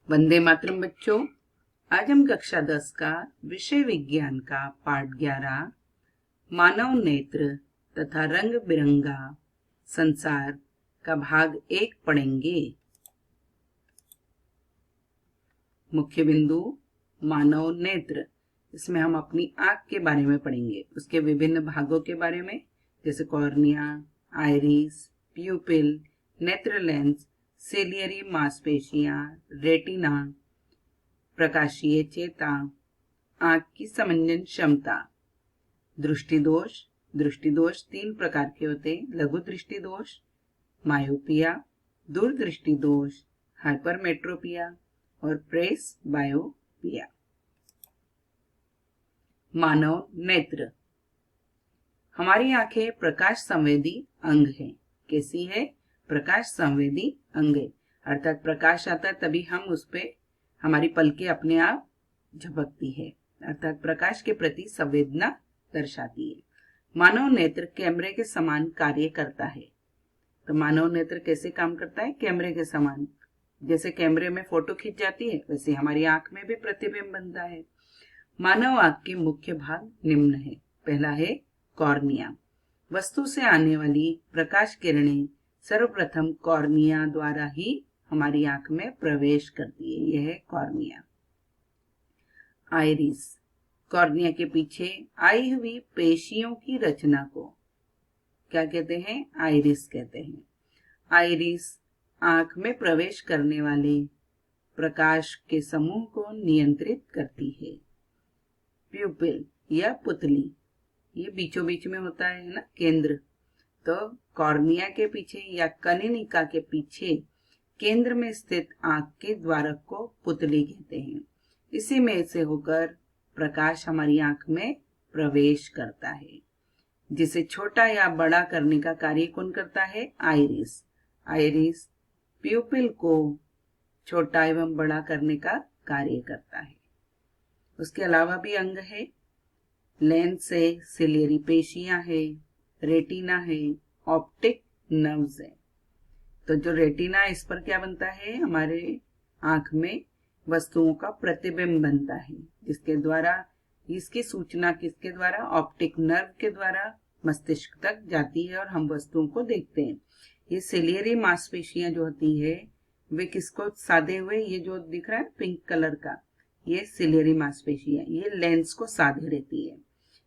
वंदे मातरम बच्चों। आज हम कक्षा 10 का विषय विज्ञान का पाठ 11 मानव नेत्र तथा रंग बिरंगा संसार का भाग 1 पढ़ेंगे। मुख्य बिंदु मानव नेत्र। इसमें हम अपनी आंख के बारे में पढ़ेंगे, उसके विभिन्न भागों के बारे में, जैसे कॉर्निया, आइरिस, प्यूपिल, नेत्र लेंस, सिलियरी मांसपेशियां, रेटिना, प्रकाशीय चेता, आंख की समंजन क्षमता। दृष्टि दोष। दृष्टि दोष 3 प्रकार के होते हैं: लघु दृष्टि दोष, मायोपिया, दूरदृष्टि दोष, हाइपरमेट्रोपिया और प्रेस बायोपिया। मानव नेत्र। हमारी आंखें प्रकाश संवेदी अंग है। कैसी है? प्रकाश संवेदी अंग है, अर्थात प्रकाश आता है तभी हम उस पे हमारी पलकें अपने आप झपकती है, अर्थात प्रकाश के प्रति संवेदना दर्शाती है। मानव नेत्र कैमरे के समान कार्य करता है। तो मानव नेत्र कैसे काम करता है? कैमरे के समान। जैसे कैमरे में फोटो खींच जाती है, वैसे हमारी आंख में भी प्रतिबिंब बनता है। मानव आंख के मुख्य भाग निम्न है। पहला है कॉर्निया। वस्तु से आने वाली प्रकाश किरणें सर्वप्रथम कॉर्निया द्वारा ही हमारी आंख में प्रवेश करती है। यह है कॉर्निया। आइरिस। कॉर्निया के पीछे आई हुई पेशियों की रचना को क्या कहते हैं? आइरिस कहते हैं। आइरिस आंख में प्रवेश करने वाले प्रकाश के समूह को नियंत्रित करती है। प्यूपिल या पुतली, ये बीचों बीच में होता है ना, केंद्र। तो कॉर्निया के पीछे या कनिनिका के पीछे केंद्र में स्थित आंख के द्वारक को पुतली कहते हैं। इसी में से होकर प्रकाश हमारी आंख में प्रवेश करता है, जिसे छोटा या बड़ा करने का कार्य कौन करता है? आइरिस। आइरिस प्यूपिल को छोटा एवं बड़ा करने का कार्य करता है। उसके अलावा भी अंग है। लेंस है, सिलियरी पेशियां है, रेटिना है, ऑप्टिक नर्व्स है। तो जो रेटिना, इस पर क्या बनता है? हमारे आंख में वस्तुओं का प्रतिबिंब बनता है, जिसके द्वारा इसकी सूचना किसके द्वारा? ऑप्टिक नर्व के द्वारा मस्तिष्क तक जाती है और हम वस्तुओं को देखते हैं। ये सिलियरी मांसपेशियां जो होती है वे किसको साधे हुए, ये जो दिख रहा है पिंक कलर का, ये सिलियरी मांसपेशियां, ये लेंस को साधे रहती है।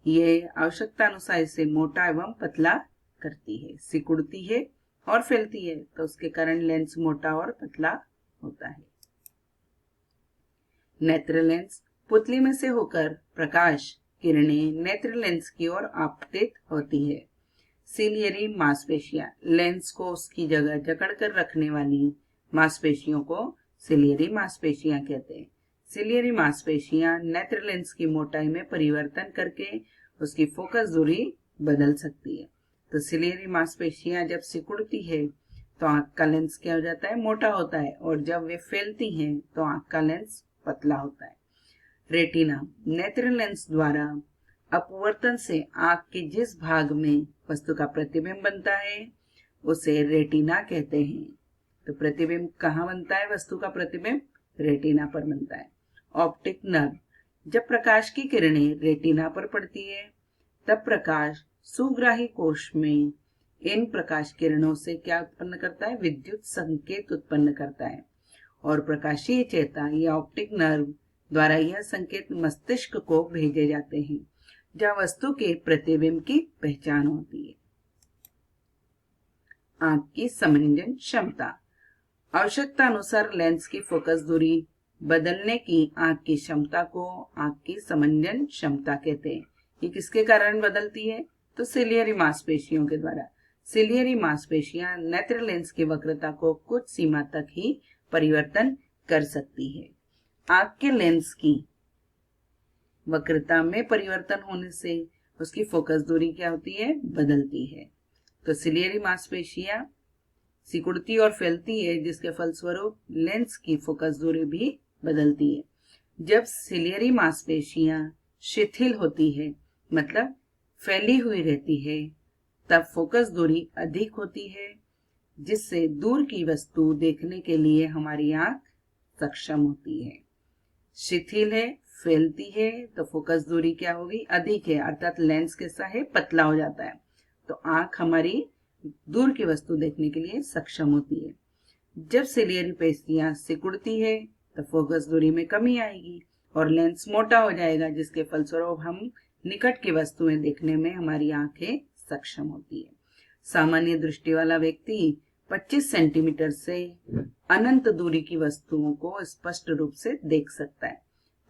ये आवश्यकता अनुसार इसे मोटा एवं पतला करती है, सिकुड़ती है और फैलती है, तो उसके कारण लेंस मोटा और पतला होता है। नेत्र लेंस। पुतली में से होकर प्रकाश किरणें नेत्र लेंस की ओर आपतित होती है। सिलियरी मांसपेशियां। लेंस को उसकी जगह जकड़कर रखने वाली मांसपेशियों को सिलियरी मांसपेशियां कहते हैं। सिलियरी मांसपेशियां नेत्र लेंस की मोटाई में परिवर्तन करके उसकी फोकस दूरी बदल सकती है। तो सिलियरी मांसपेशियां जब सिकुड़ती है तो आंख का लेंस क्या हो जाता है? मोटा होता है, और जब वे फैलती हैं तो आंख का लेंस पतला होता है। रेटिना। नेत्र लेंस द्वारा अपवर्तन से आंख के जिस भाग में वस्तु का प्रतिबिंब बनता है उसे रेटिना कहते हैं। तो प्रतिबिंब कहाँ बनता है? वस्तु का प्रतिबिंब रेटिना पर बनता है। Optic nerve. जब प्रकाश की किरणें रेटिना पर पड़ती है तब प्रकाश सुग्राही कोश में इन प्रकाश किरणों से क्या उत्पन्न करता है? विद्युत संकेत उत्पन्न करता है, और प्रकाशीय चेता या ऑप्टिक नर्व द्वारा यह संकेत मस्तिष्क को भेजे जाते हैं, जहां वस्तु के प्रतिबिंब की पहचान होती है। आंख की समंजन क्षमता। आवश्यकता अनुसार लेंस की फोकस दूरी बदलने की आंख की क्षमता को आंख की समंजन क्षमता कहते हैं। ये किसके कारण बदलती है? तो सिलियरी मांसपेशियों के द्वारा। सिलियरी मांसपेशियां नेत्र लेंस की वक्रता को कुछ सीमा तक ही परिवर्तन कर सकती है। आंख के लेंस की वक्रता में परिवर्तन होने से उसकी फोकस दूरी क्या होती है? बदलती है। तो सिलियरी मांसपेशियां सिकुड़ती और फैलती है, जिसके फलस्वरूप लेंस की फोकस दूरी भी बदलती है। जब सिलियरी मांसपेशियां शिथिल होती है, मतलब फैली हुई रहती है, तब फोकस दूरी अधिक होती है, जिससे दूर की वस्तु देखने के लिए हमारी आंख सक्षम होती है। शिथिल है, फैलती है, तो फोकस दूरी क्या होगी, अधिक है, अर्थात लेंस कैसा है, पतला हो जाता है। तो आंख हमारी दूर की वस्तु देखने के लिए सक्षम होती है। जब सिलियरी पेशियां सिकुड़ती है तो फोकस दूरी में कमी आएगी और लेंस मोटा हो जाएगा, जिसके फलस्वरूप हम निकट की वस्तुएं देखने में हमारी आंखें सक्षम होती है। सामान्य दृष्टि वाला व्यक्ति 25 सेंटीमीटर से अनंत दूरी की वस्तुओं को स्पष्ट रूप से देख सकता है।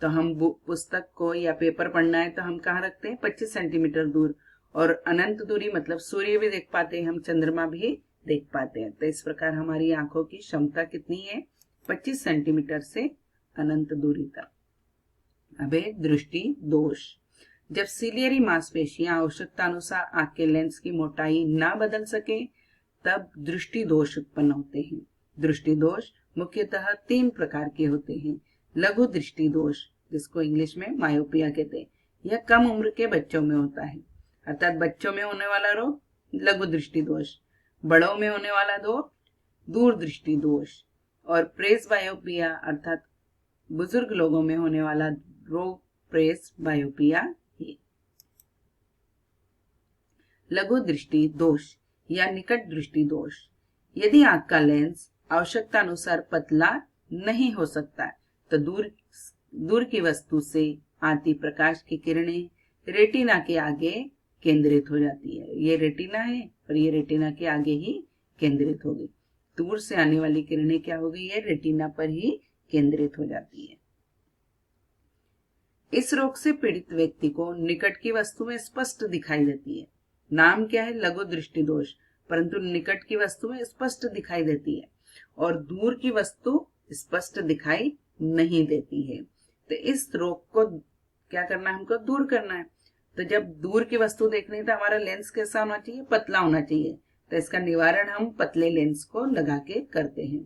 तो हम पुस्तक को या पेपर पढ़ना है तो हम कहाँ रखते हैं, 25 सेंटीमीटर दूर, और अनंत दूरी मतलब सूर्य भी देख पाते हैं हम, चंद्रमा भी देख पाते हैं। तो इस प्रकार हमारी आंखों की क्षमता कितनी है, 25 सेंटीमीटर से अनंत दूरी तक। अब है दृष्टि दोष। जब सिलियरी मांसपेशियां आवश्यकता अनुसार आंख के लेंस की मोटाई ना बदल सके तब दृष्टि दोष उत्पन्न होते हैं। दृष्टि दोष मुख्यतः 3 प्रकार के होते हैं। लघु दृष्टि दोष, जिसको इंग्लिश में मायोपिया कहते हैं, यह कम उम्र के बच्चों में होता है, अर्थात बच्चों में होने वाला रोग लघु दृष्टि दोष, बड़ों में होने वाला दूर दृष्टि दोष, और प्रेस बायोपिया अर्थात बुजुर्ग लोगों में होने वाला रोग प्रेस बायोपिया है। लघु दृष्टि दोष या निकट दृष्टि दोष, यदि आंख का लेंस आवश्यकता अनुसार पतला नहीं हो सकता तो दूर की वस्तु से आती प्रकाश की किरणें रेटिना के आगे केंद्रित हो जाती है। ये रेटिना है और ये रेटिना के आगे ही केंद्रित होगी। दूर से आने वाली किरणें क्या होगी, ये रेटिना पर ही केंद्रित हो जाती है। इस रोग से पीड़ित व्यक्ति को निकट की वस्तुएं स्पष्ट दिखाई देती है। नाम क्या है, लघु दृष्टि दोष, परंतु निकट की वस्तुएं स्पष्ट दिखाई देती है और दूर की वस्तु स्पष्ट दिखाई नहीं देती है। तो इस रोग को क्या करना है, हमको दूर करना है। तो जब दूर की वस्तु देखनी है तो हमारा लेंस कैसा होना चाहिए, पतला होना चाहिए। तो इसका निवारण हम पतले लेंस को लगा के करते हैं।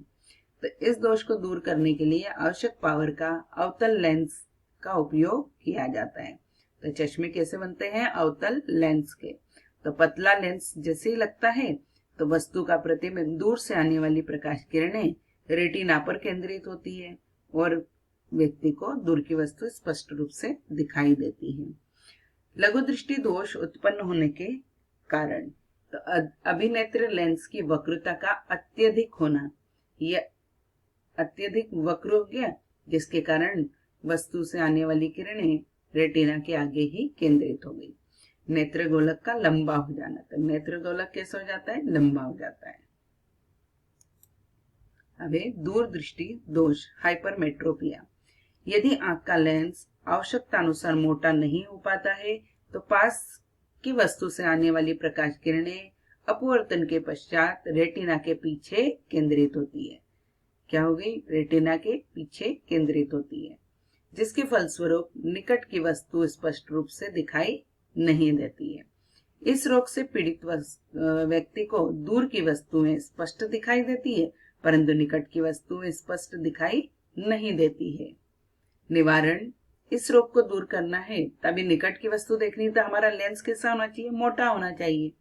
तो इस दोष को दूर करने के लिए आवश्यक पावर का अवतल लेंस का उपयोग किया जाता है। तो चश्मे कैसे बनते हैं, अवतल लेंस के। तो पतला लेंस जैसे ही लगता है तो वस्तु का प्रतिबिंब दूर से आने वाली प्रकाश किरणें रेटिना पर केंद्रित होती है और व्यक्ति को दूर की वस्तु स्पष्ट रूप से दिखाई देती है। लघु दृष्टि दोष उत्पन्न होने के कारण, तो अभिनेत्र लेंस की वक्रता का अत्यधिक होना, यह अत्यधिक वक्र हो गया, जिसके कारण वस्तु से आने वाली किरणें रेटिना के आगे ही केंद्रित हो गई। नेत्र गोलक का लंबा हो जाना, तो नेत्र गोलक कैसे हो जाता है, लंबा हो जाता है। अब दूर दृष्टि दोष हाइपरमेट्रोपिया, यदि आंख का लेंस आवश्यकता अनुसार मोटा नहीं हो पाता है तो पास की वस्तु से आने वाली प्रकाश किरणें अपवर्तन के पश्चात रेटिना के पीछे केंद्रित होती है। क्या हो गई, रेटिना के पीछे केंद्रित होती है, जिसके फलस्वरूप निकट की वस्तु स्पष्ट रूप से दिखाई नहीं देती है। इस रोग से पीड़ित व्यक्ति को दूर की वस्तुएं स्पष्ट दिखाई देती है परंतु निकट की वस्तुएं स्पष्ट दिखाई नहीं देती है। निवारण, इस रोग को दूर करना है तभी निकट की वस्तु देखनी तो हमारा लेंस कैसा होना चाहिए, मोटा होना चाहिए।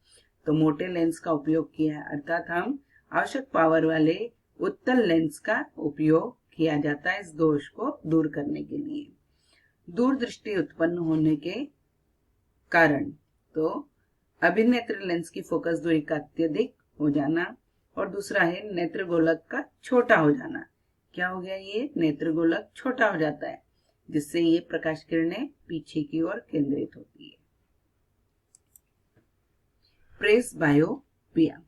तो मोटे लेंस का उपयोग किया, अर्थात हम आवश्यक पावर वाले उत्तल लेंस का उपयोग किया जाता है इस दोष को दूर करने के लिए। दूर दृष्टि उत्पन्न होने के कारण, तो अभिनेत्र लेंस की फोकस दूरी का अत्यधिक हो जाना और दूसरा है नेत्र गोलक का छोटा हो जाना। क्या हो गया, ये नेत्र गोलक छोटा हो जाता है जिससे ये प्रकाश किरणें पीछे की ओर केंद्रित होती है। प्रेस बायोपिया,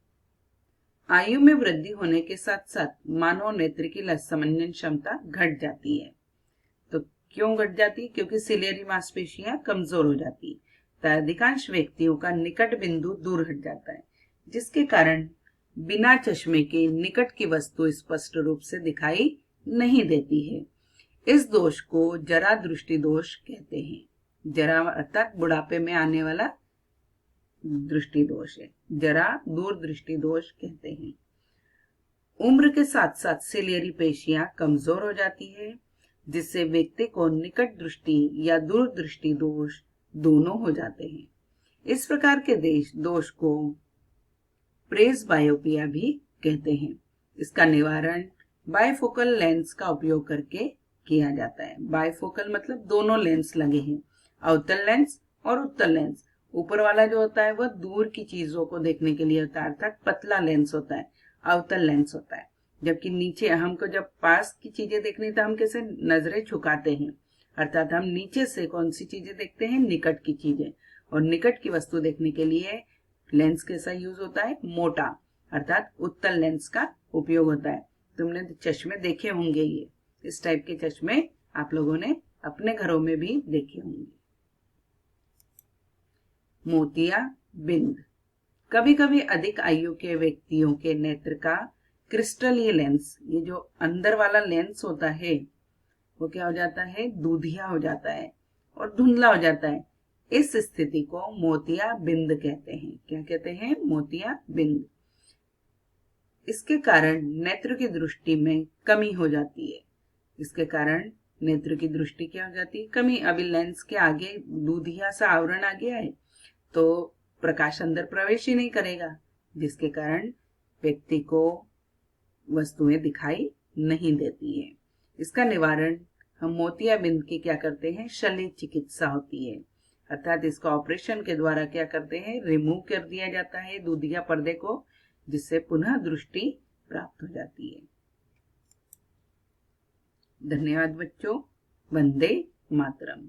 आयु में वृद्धि होने के साथ साथ मानव नेत्र की समन्वय क्षमता घट जाती है। तो क्यों घट जाती है, क्योंकि सिलियरी मांसपेशियां कमजोर हो जाती है। तो अधिकांश व्यक्तियों का निकट बिंदु दूर हट जाता है, जिसके कारण बिना चश्मे के निकट की वस्तु स्पष्ट रूप से दिखाई नहीं देती है। इस दोष को जरा दृष्टि दोष कहते हैं। जरा अर्थात बुढ़ापे में आने वाला दृष्टि दोष है, जरा दूर दृष्टि दोष कहते हैं। उम्र के साथ साथ सिलियरी पेशियां कमजोर हो जाती है, जिससे व्यक्ति को निकट दृष्टि या दूर दृष्टि दोष दोनों हो जाते हैं। इस प्रकार के दोष को प्रेस बायोपिया भी कहते हैं। इसका निवारण बायफोकल लेंस का उपयोग करके किया जाता है। बायफोकल मतलब दोनों लेंस लगे हैं, अवतल लेंस और उत्तल लेंस। ऊपर वाला जो होता है वह दूर की चीजों को देखने के लिए होता है, अर्थात पतला लेंस होता है, अवतल लेंस होता है। जबकि नीचे हमको जब पास की चीजें देखनी तो हम कैसे नजरें झुकाते हैं, अर्थात हम नीचे से कौन सी चीजें देखते हैं, निकट की चीजें। और निकट की वस्तु देखने के लिए लेंस कैसा यूज होता है, मोटा, अर्थात उत्तल लेंस का उपयोग होता है। तुमने चश्मे देखे होंगे, ये इस टाइप के चश्मे आप लोगों ने अपने घरों में भी देखे होंगे। मोतिया बिंद। कभी कभी अधिक आयु के व्यक्तियों के नेत्र का क्रिस्टलीय लेंस, ये जो अंदर वाला लेंस होता है वो क्या हो जाता है, दूधिया हो जाता है और धुंधला हो जाता है। इस स्थिति को मोतिया बिंद कहते हैं। क्या कहते हैं, मोतिया बिंद। इसके कारण नेत्र की दृष्टि में कमी हो जाती है। इसके कारण नेत्र की दृष्टि क्या हो जाती है, कमी। अभी लेंस के आगे दूधिया सा आवरण आ गया है तो प्रकाश अंदर प्रवेश ही नहीं करेगा, जिसके कारण व्यक्ति को वस्तुएं दिखाई नहीं देती है। इसका निवारण हम मोतियाबिंद की क्या करते हैं, शल्य चिकित्सा होती है, अर्थात इसका ऑपरेशन के द्वारा क्या करते हैं, रिमूव कर दिया जाता है दूधिया पर्दे को, जिससे पुनः दृष्टि प्राप्त हो जाती है। धन्यवाद बच्चों। वंदे मातरम।